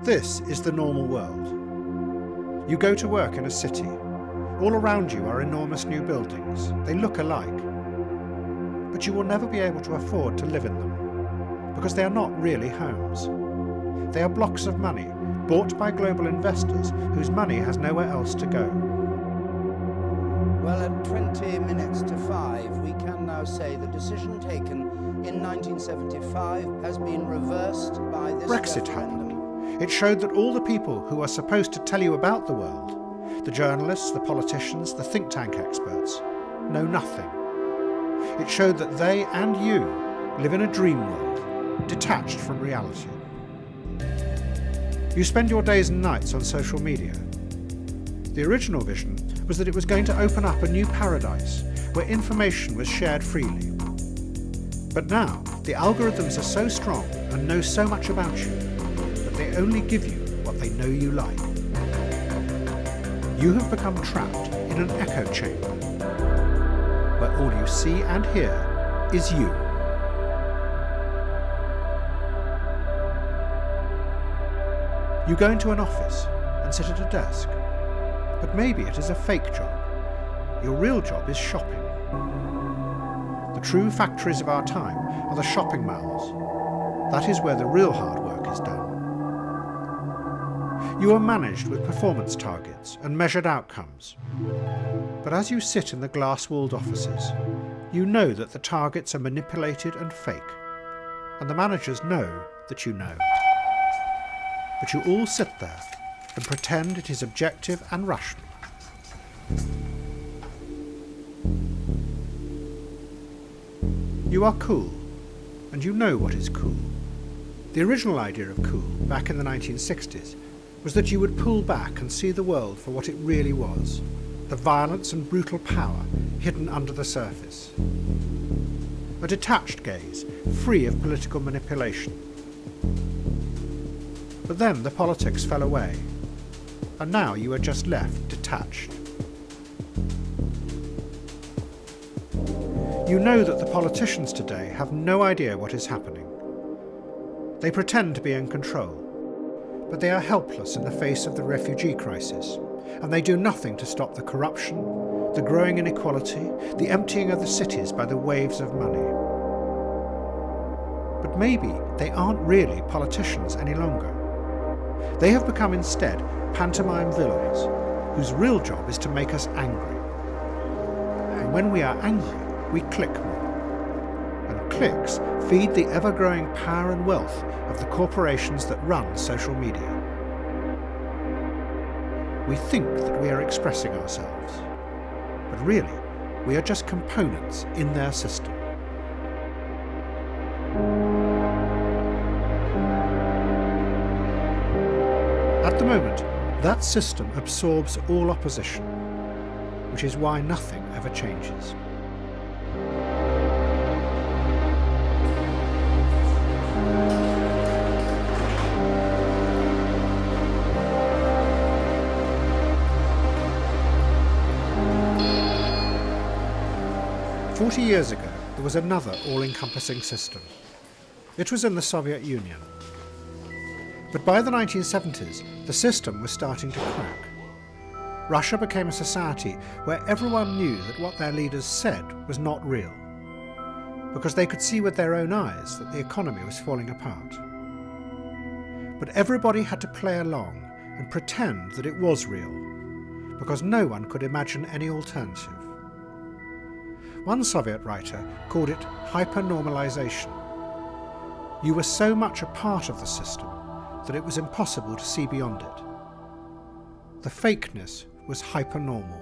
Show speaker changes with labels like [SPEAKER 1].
[SPEAKER 1] This is the normal world. You go to work in a city. All around you are enormous new buildings. They look alike. But you will never be able to afford to live in them, because they are not really homes. They are blocks of money, bought by global investors whose money has nowhere else to go.
[SPEAKER 2] Well, at 20 minutes to 5, we can now say the decision taken in 1975 has been reversed by this
[SPEAKER 1] Brexit
[SPEAKER 2] referendum.
[SPEAKER 1] happened. It showed that all the people who are supposed to tell you about the world, the journalists, the politicians, the think tank experts, know nothing. It showed that they and you live in a dream world, detached from reality. You spend your days and nights on social media. The original vision was that it was going to open up a new paradise where information was shared freely. But now, the algorithms are so strong and know so much about you that they only give you what they know you like. You have become trapped in an echo chamber where all you see and hear is you. You go into an office and sit at a desk, but maybe it is a fake job. Your real job is shopping. The true factories of our time are the shopping malls. That is where the real hard work is done. You are managed with performance targets and measured outcomes. But as you sit in the glass-walled offices, you know that the targets are manipulated and fake, and the managers know that you know. But you all sit there and pretend it is objective and rational. You are cool, and you know what is cool. The original idea of cool, back in the 1960s, was that you would pull back and see the world for what it really was, the violence and brutal power hidden under the surface. A detached gaze, free of political manipulation. But then the politics fell away, and now you are just left detached. You know that the politicians today have no idea what is happening. They pretend to be in control, but they are helpless in the face of the refugee crisis, and they do nothing to stop the corruption, the growing inequality, the emptying of the cities by the waves of money. But maybe they aren't really politicians any longer. They have become instead pantomime villains, whose real job is to make us angry. And when we are angry, we click more. And clicks feed the ever-growing power and wealth of the corporations that run social media. We think that we are expressing ourselves, but really, we are just components in their system. At the moment, that system absorbs all opposition, which is why nothing ever changes. "40 years ago, there was another all-encompassing system. It was in the Soviet Union. But by the 1970s, the system was starting to crack. Russia became a society where everyone knew that what their leaders said was not real, because they could see with their own eyes that the economy was falling apart. But everybody had to play along and pretend that it was real, because no one could imagine any alternative. One Soviet writer called it hyper-normalization. You were so much a part of the system that it was impossible to see beyond it. The fakeness was hyper-normal.